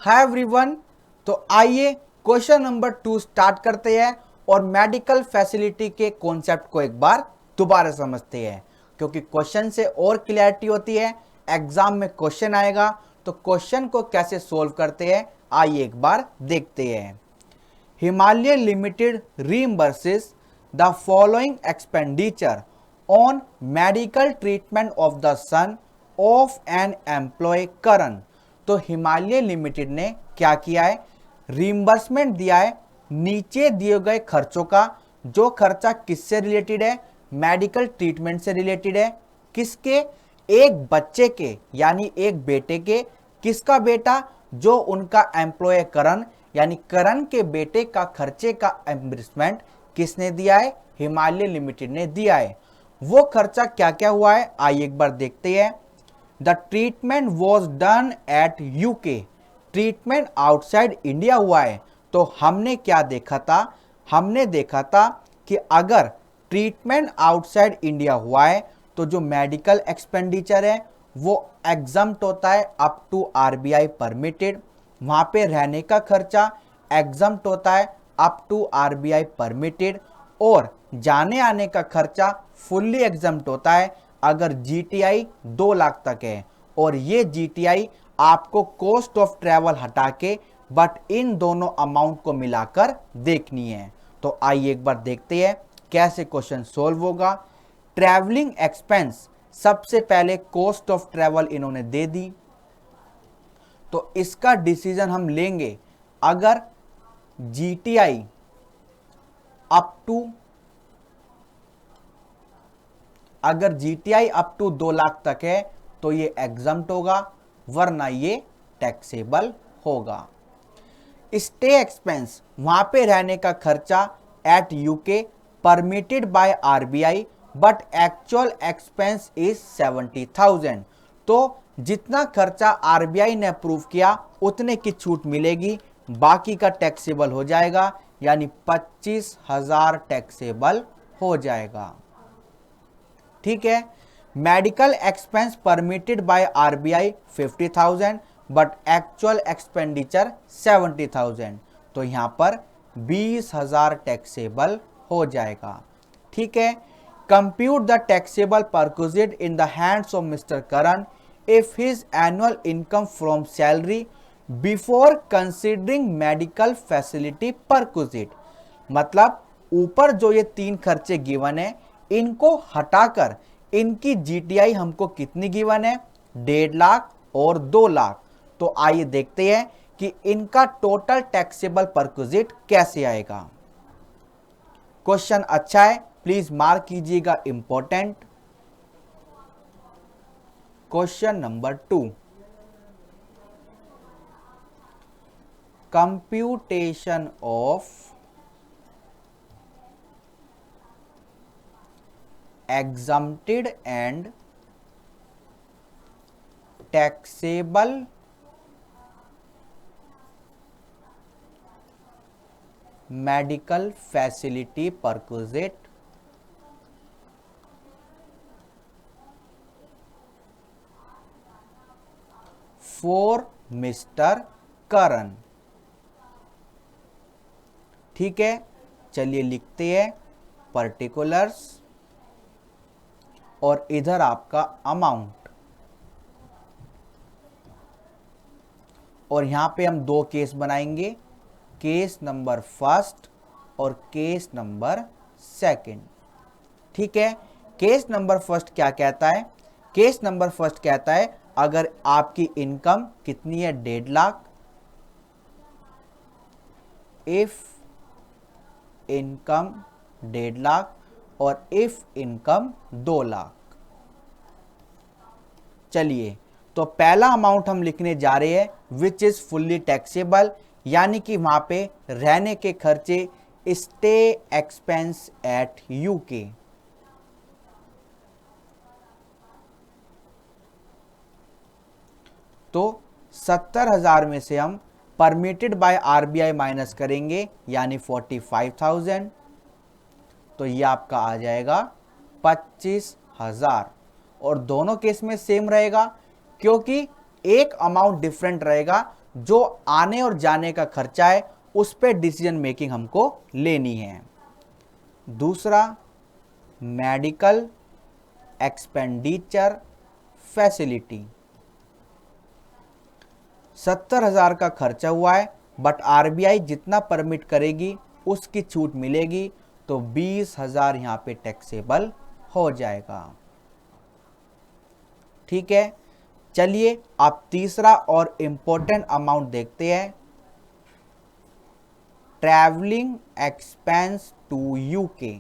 Hi everyone. तो आइए question number 2 start करते हैं और मेडिकल फैसिलिटी के कॉन्सेप्ट को एक बार दोबारा समझते हैं, क्योंकि क्वेश्चन से और क्लैरिटी होती है। एग्जाम में क्वेश्चन आएगा तो क्वेश्चन को कैसे सोल्व करते हैं आइए एक बार देखते हैं। Himalaya limited reimburses the following expenditure on medical treatment of the son of an employee करण। तो हिमालय लिमिटेड ने क्या किया है, रीइंबर्समेंट दिया है नीचे दिए गए खर्चों का। जो खर्चा किससे रिलेटेड है, मेडिकल ट्रीटमेंट से रिलेटेड है। किसके, एक बच्चे के यानी एक बेटे के। किसका बेटा, जो उनका एम्प्लॉय करण यानी करण के बेटे का खर्चे का एम्बर्समेंट किसने दिया है, हिमालय लिमिटेड ने दिया है। वो खर्चा क्या क्या हुआ है आइए एक बार देखते हैं। The treatment was done at UK, treatment outside India हुआ है। तो हमने क्या देखा था, हमने देखा था कि अगर ट्रीटमेंट आउटसाइड इंडिया हुआ है तो जो मेडिकल एक्सपेंडिचर है वो एग्जम्प्ट होता है अप टू आरबीआई परमिटेड। वहां पे रहने का खर्चा एग्जम्प्ट होता है अप टू आरबीआई परमिटेड। और जाने आने का खर्चा फुल्ली एग्जम्प्ट होता है अगर जीटीआई 2 लाख तक है। और ये जीटीआई आपको कॉस्ट ऑफ ट्रैवल हटा के बट इन दोनों अमाउंट को मिलाकर देखनी है। तो आइए एक बार देखते हैं कैसे क्वेश्चन सोल्व होगा। ट्रैवलिंग एक्सपेंस, सबसे पहले कॉस्ट ऑफ ट्रैवल इन्होंने दे दी, तो इसका डिसीजन हम लेंगे अगर जीटीआई अप टू, अगर जीटीआई अप टू 2 लाख तक है तो ये एग्जम्प्ट होगा, वरना ये टैक्सेबल होगा। स्टे एक्सपेंस, वहां पे रहने का खर्चा at UK permitted by RBI but actual expense is 70,000। तो जितना खर्चा आरबीआई ने अप्रूव किया उतने की छूट मिलेगी, बाकी का टैक्सेबल हो जाएगा, यानी 25,000 टैक्सेबल हो जाएगा। ठीक है। Medical expense permitted by RBI 50,000 but actual expenditure 70,000, तो यहां पर 20,000 टैक्सेबल हो जाएगा। ठीक है। Compute the taxable perquisite in the hands of mister Karan if his annual income from salary before considering medical facility perquisite. मतलब ऊपर जो ये 3 खर्चे गिवन है इनको हटाकर इनकी जीटीआई हमको कितनी गिवन है, 1.5 लाख और 2 लाख। तो आइए देखते हैं कि इनका टोटल टैक्सेबल परक्विजिट कैसे आएगा। क्वेश्चन अच्छा है, प्लीज मार्क कीजिएगा important. Question number 2, computation of exempted and taxable medical facility perquisite for Mr. करण। ठीक है, चलिए लिखते हैं पर्टिकुलर्स और इधर आपका अमाउंट। और यहां पे हम 2 केस बनाएंगे, केस नंबर 1 और केस नंबर 2। ठीक है। केस नंबर 1 क्या कहता है, केस नंबर 1 कहता है अगर आपकी इनकम कितनी है, 1.5 लाख, इफ इनकम 1.5 लाख और इफ इनकम 2 लाख। चलिए, तो पहला अमाउंट हम लिखने जा रहे हैं विच इज फुल्ली टैक्सेबल, यानी कि वहां पे रहने के खर्चे, स्टे एक्सपेंस एट यूके। तो 70,000 में से हम परमिटेड बाय आरबीआई माइनस करेंगे यानी 45,000, तो ये आपका आ जाएगा 25,000। और दोनों केस में सेम रहेगा क्योंकि एक अमाउंट डिफरेंट रहेगा, जो आने और जाने का खर्चा है उस पे डिसीजन मेकिंग हमको लेनी है। दूसरा, मेडिकल एक्सपेंडिचर फैसिलिटी। 70,000 का खर्चा हुआ है, बट आरबीआई जितना परमिट करेगी उसकी छूट मिलेगी, तो 20,000 यहां पे टैक्सेबल हो जाएगा। ठीक है, चलिए आप तीसरा और इंपॉर्टेंट अमाउंट देखते हैं, ट्रैवलिंग एक्सपेंस टू यूके।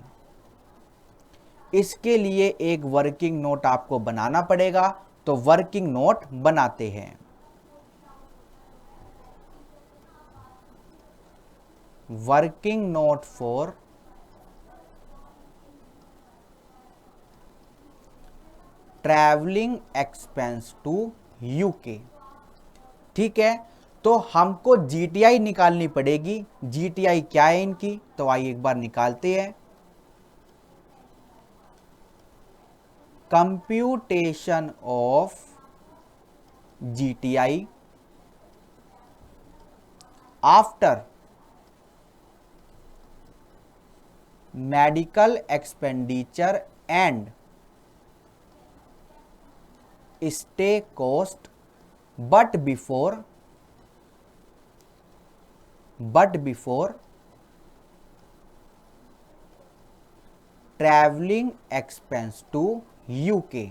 इसके लिए एक वर्किंग नोट आपको बनाना पड़ेगा, तो वर्किंग नोट बनाते हैं। Working note for travelling expense to UK. ठीक है, तो हमको जीटीआई निकालनी पड़ेगी। जीटीआई क्या है इनकी, तो आइए एक बार निकालते हैं। Computation of GTI after medical expenditure and stay cost but before traveling expense to UK।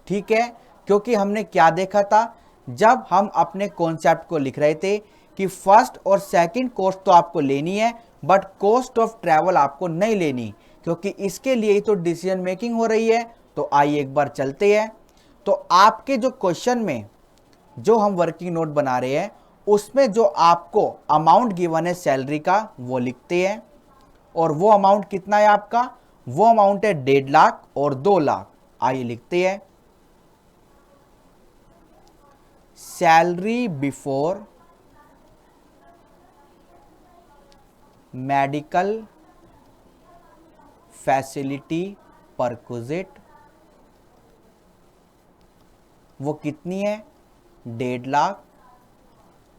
ठीक है, क्योंकि हमने क्या देखा था जब हम अपने कॉन्सेप्ट को लिख रहे थे कि फर्स्ट और सेकंड कॉस्ट तो आपको लेनी है, बट कॉस्ट ऑफ ट्रैवल आपको नहीं लेनी, क्योंकि इसके लिए ही तो डिसीजन मेकिंग हो रही है। तो आइए एक बार चलते हैं। तो आपके जो क्वेश्चन में जो हम वर्किंग नोट बना रहे हैं उसमें जो आपको अमाउंट गिवन है सैलरी का वो लिखते हैं, और वो अमाउंट कितना है आपका, वो अमाउंट है 1.5 लाख और 2 लाख। आइए लिखते हैं, salary before medical facility perquisite, वो कितनी है, 1.5 लाख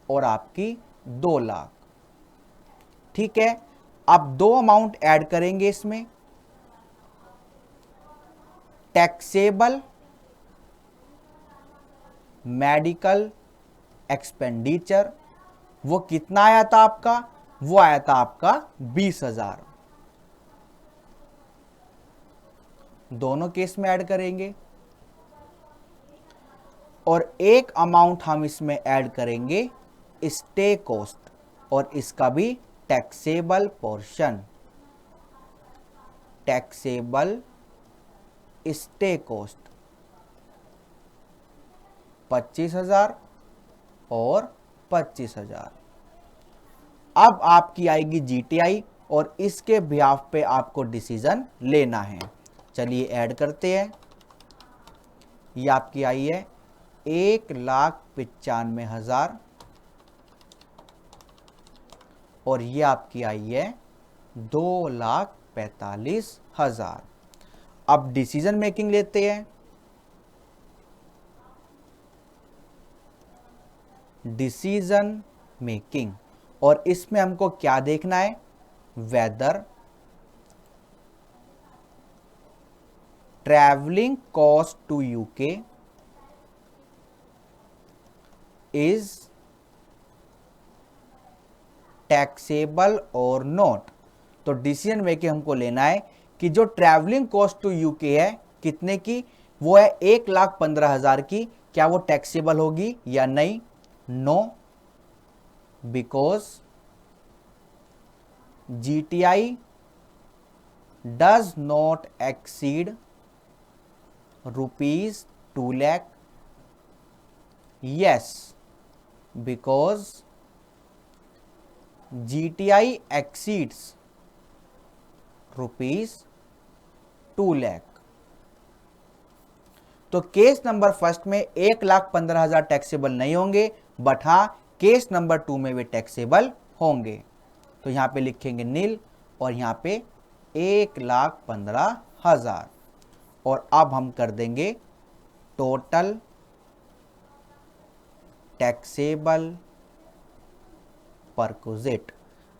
और आपकी 2 लाख। ठीक है, अब दो अमाउंट ऐड करेंगे इसमें, टैक्सेबल मेडिकल एक्सपेंडिचर, वो कितना आया था आपका, वो आया था आपका 20,000। दोनों केस में ऐड करेंगे, और एक अमाउंट हम इसमें ऐड करेंगे स्टे कॉस्ट, और इसका भी taxable portion, taxable stay cost 25,000 और 25,000। अब आपकी आएगी जीटीआई, और इसके बिहाफ पे आपको डिसीजन लेना है। चलिए ऐड करते हैं, ये आपकी आई है 1,95,000 और ये आपकी आई है 2,45,000। अब डिसीजन मेकिंग लेते हैं, डिसीजन मेकिंग, और इसमें हमको क्या देखना है, whether travelling cost to UK is taxable और नॉट। तो डिसीजन मेकिंग हमको लेना है कि जो ट्रैवलिंग कॉस्ट टू यूके है कितने की, वो है 1,15,000 की, क्या वो टैक्सेबल होगी या नहीं, no, because GTI does not exceed ₹2 lakh, yes, because GTI exceeds ₹2 lakh। तो केस नंबर फर्स्ट में 1,15,000 टैक्सेबल नहीं होंगे, बट हाँ केस नंबर 2 में वे टैक्सेबल होंगे। तो यहां पे लिखेंगे नील, और यहां पे 1,15,000, और अब हम कर देंगे टोटल टैक्सेबल परक्विजिट।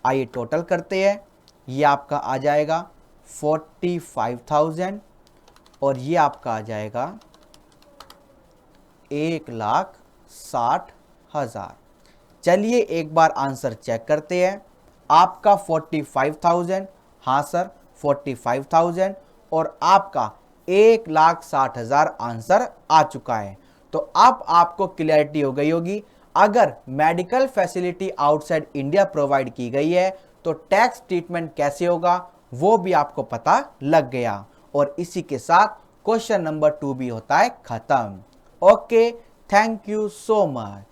आइए टोटल करते हैं। ये आपका आ जाएगा 45,000 और ये आपका आ जाएगा 1,60,000। चलिए एक बार आंसर चेक करते हैं। आपका 45,000, हाँ सर 45,000 और आपका 1,60,000 आंसर आ चुका है। तो अब आपको क्लैरिटी हो गई होगी, अगर medical facility outside India provide की गई है तो टैक्स ट्रीटमेंट कैसे होगा वो भी आपको पता लग गया। और इसी के साथ क्वेश्चन नंबर 2 भी होता है खत्म। Okay, thank you so much.